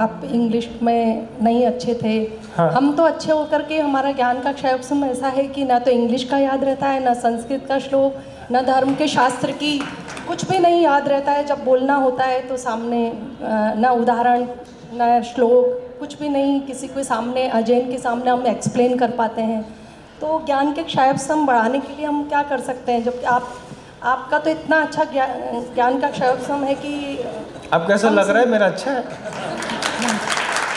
आप इंग्लिश में नहीं अच्छे थे। हाँ। हम तो अच्छे होकर के हमारा ज्ञान का क्षयोत्सव ऐसा है कि ना तो इंग्लिश का याद रहता है, ना संस्कृत का श्लोक, ना धर्म के शास्त्र की कुछ भी नहीं याद रहता है। जब बोलना होता है तो सामने ना उदाहरण ना श्लोक कुछ भी नहीं किसी के सामने अजैन के सामने हम एक्सप्लेन कर पाते हैं। तो ज्ञान के क्षयोत्सव बढ़ाने के लिए हम क्या कर सकते हैं, जबकि आपका तो इतना अच्छा ज्ञान का क्षयोत्सव है कि अब कैसा लग रहा है मेरा? अच्छा है,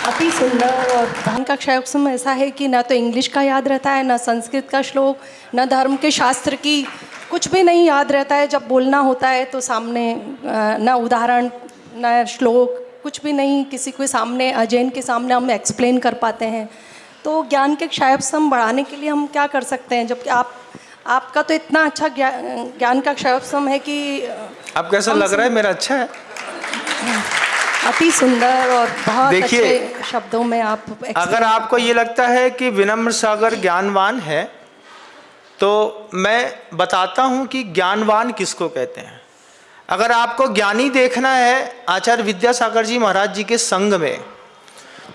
अति सुंदर। और ज्ञान का क्षयोत्सव ऐसा है कि ना तो इंग्लिश का याद रहता है, ना संस्कृत का श्लोक, ना धर्म के शास्त्र की कुछ भी नहीं याद रहता है। जब बोलना होता है तो सामने ना उदाहरण ना श्लोक कुछ भी नहीं किसी के सामने अजैन के सामने हम एक्सप्लेन कर पाते हैं। तो ज्ञान के क्षयोत्सव बढ़ाने के लिए हम क्या कर सकते हैं, जबकि आपका तो इतना अच्छा ज्ञान का क्षयोत्सव है कि अब कैसा लग रहा है मेरा? अच्छा है, अति सुंदर और बहुत देखिए, अच्छे शब्दों में आप अगर आपको ये लगता है कि विनम्र सागर ज्ञानवान है तो मैं बताता हूँ कि ज्ञानवान किसको कहते हैं। अगर आपको ज्ञानी देखना है आचार्य विद्यासागर जी महाराज जी के संग में,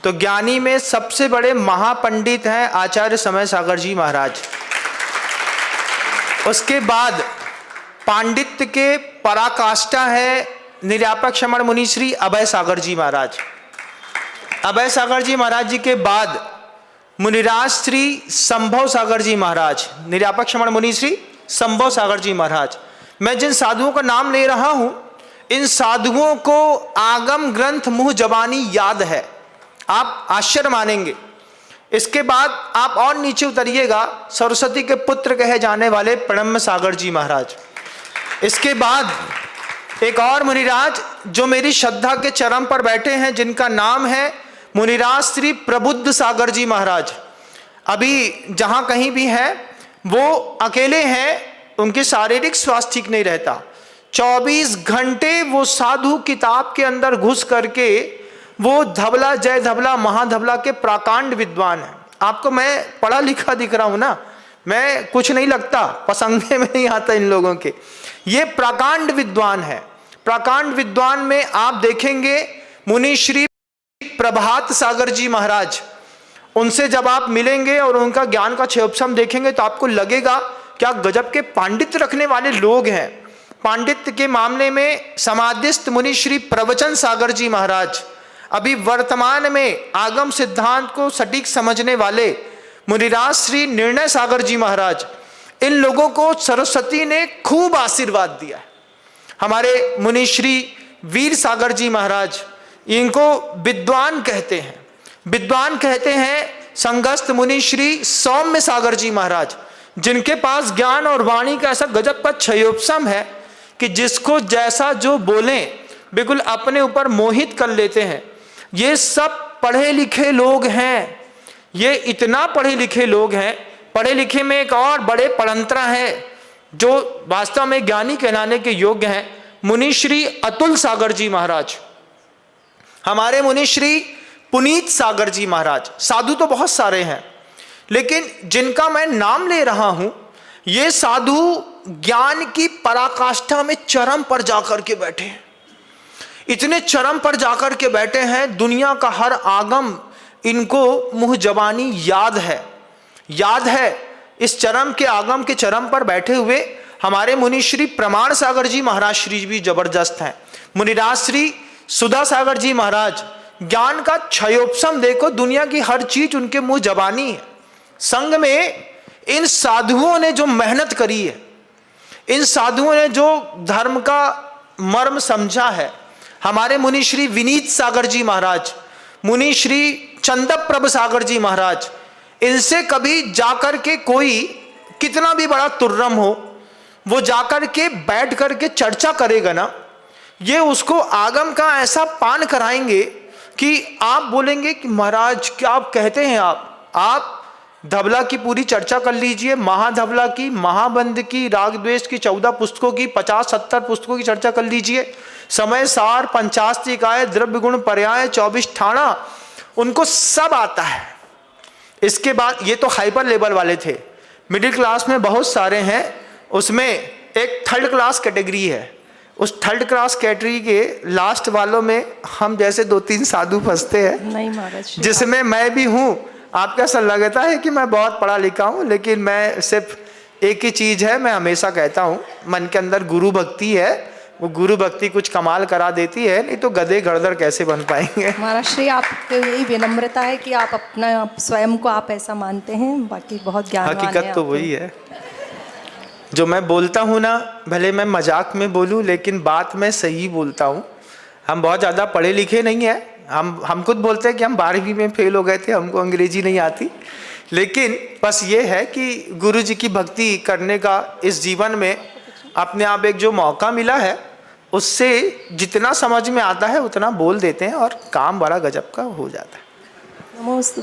तो ज्ञानी में सबसे बड़े महापंडित हैं आचार्य समय सागर जी महाराज। उसके बाद पांडित्य के पराकाष्ठा है निर्यापक श्रमण मुनि श्री अभय सागर जी महाराज। अभय सागर जी महाराज जी के बाद मुनिराज श्री संभव सागर जी महाराज, निर्यापक श्रमण मुनि श्री संभव सागर जी महाराज। मैं जिन साधुओं का नाम ले रहा हूं, इन साधुओं को आगम ग्रंथ मुंह जबानी याद है, आप आश्चर्य मानेंगे। इसके बाद आप और नीचे उतरिएगा, सरस्वती के पुत्र कहे जाने वाले प्रणम्य सागर जी महाराज। इसके बाद एक और मुनिराज जो मेरी श्रद्धा के चरम पर बैठे हैं, जिनका नाम है मुनिराज श्री प्रबुद्ध सागर जी महाराज। अभी जहां कहीं भी हैं वो अकेले हैं, उनके शारीरिक स्वास्थ्य ठीक नहीं रहता। 24 घंटे वो साधु किताब के अंदर घुस करके वो धबला जय धबला महाधबला के प्राकांड विद्वान है। आपको मैं पढ़ा लिखा दिख रहा हूं ना, मैं कुछ नहीं लगता, पसंदे में नहीं आता इन लोगों के। ये प्राकांड विद्वान है। प्राकांड विद्वान में आप देखेंगे मुनि श्री प्रभात सागर जी महाराज। उनसे जब आप मिलेंगे और उनका ज्ञान का क्षयोत्सव देखेंगे तो आपको लगेगा क्या गजब के पांडित्य रखने वाले लोग हैं। पांडित्य के मामले में समाधिस्थ मुनि श्री प्रवचन सागर जी महाराज, अभी वर्तमान में आगम सिद्धांत को सटीक समझने वाले मुनिराज श्री निर्णय सागर जी महाराज। इन लोगों को सरस्वती ने खूब आशीर्वाद दिया। हमारे मुनि श्री वीर सागर जी महाराज, इनको विद्वान कहते हैं। विद्वान कहते हैं संगस्थ मुनि श्री सौम्य सागर जी महाराज, जिनके पास ज्ञान और वाणी का ऐसा गजब का क्षयोत्सव है कि जिसको जैसा जो बोलें बिल्कुल अपने ऊपर मोहित कर लेते हैं। ये सब पढ़े लिखे लोग हैं, ये इतना पढ़े लिखे लोग हैं। पढ़े लिखे में एक और बड़े पढ़ंतरा हैं जो वास्तव में ज्ञानी कहलाने के योग्य हैं, मुनि श्री अतुल सागर जी महाराज। हमारे मुनि श्री पुनीत सागर जी महाराज। साधु तो बहुत सारे हैं, लेकिन जिनका मैं नाम ले रहा हूं, ये साधु ज्ञान की पराकाष्ठा में चरम पर जाकर के बैठे हैं। इतने चरम पर जाकर के बैठे हैं, दुनिया का हर आगम इनको मुंह जबानी याद है। याद है। इस चरम के आगम के चरम पर बैठे हुए हमारे मुनि श्री प्रमाण सागर जी महाराज श्री भी जबरदस्त हैं। मुनिराज श्री सुधा सागर जी महाराज, ज्ञान का क्षयोत्सव देखो, दुनिया की हर चीज उनके मुंह जबानी है। संग में इन साधुओं ने जो मेहनत करी है, इन साधुओं ने जो धर्म का मर्म समझा है, हमारे मुनि श्री विनीत सागर जी महाराज, मुनि श्री चंदप्रभ सागर जी महाराज, इनसे कभी जाकर के कोई कितना भी बड़ा तुर्रम हो, वो जाकर के बैठ करके चर्चा करेगा ना, ये उसको आगम का ऐसा पान कराएंगे कि आप बोलेंगे कि महाराज क्या आप कहते हैं। आप धबला की पूरी चर्चा कर लीजिए, महाधबला की, महाबंध की, राग द्वेष की 14 पुस्तकों की, 50-70 पुस्तकों की चर्चा कर लीजिए। समय सार, पंचास्तिकाय, द्रव्य गुण पर्याय, 24 ठाणा, उनको सब आता है। इसके बाद ये तो हाइपर लेवल वाले थे। मिडिल क्लास में बहुत सारे हैं, उसमें एक थर्ड क्लास कैटेगरी है। उस थर्ड क्लास कैटेगरी के लास्ट वालों में हम जैसे 2-3 साधु फंसते हैं, नहीं महाराज, जिसमें मैं भी हूँ। आपको ऐसा लगता है कि मैं बहुत पढ़ा लिखा हूँ, लेकिन मैं सिर्फ एक ही चीज़ है, मैं हमेशा कहता हूँ, मन के अंदर गुरु भक्ति है। वो गुरु भक्ति कुछ कमाल करा देती है, नहीं तो गधे गड़दड़ कैसे बन पाएंगे। महाराज श्री आपको यही विनम्रता है कि आप अपना स्वयं को आप ऐसा मानते हैं, बाकी बहुत ज्ञानवान हैं हकीकत तो आप। वही है। जो मैं बोलता हूँ ना, भले मैं मजाक में बोलूँ लेकिन बात मैं सही बोलता हूँ। हम बहुत ज़्यादा पढ़े लिखे नहीं हैं, हम खुद बोलते हैं कि हम 12वीं में फेल हो गए थे, हमको अंग्रेजी नहीं आती। लेकिन बस ये है कि गुरु जी की भक्ति करने का इस जीवन में अपने आप एक जो मौका मिला है, उससे जितना समझ में आता है उतना बोल देते हैं और काम बड़ा गजब का हो जाता है। नमोस्तु।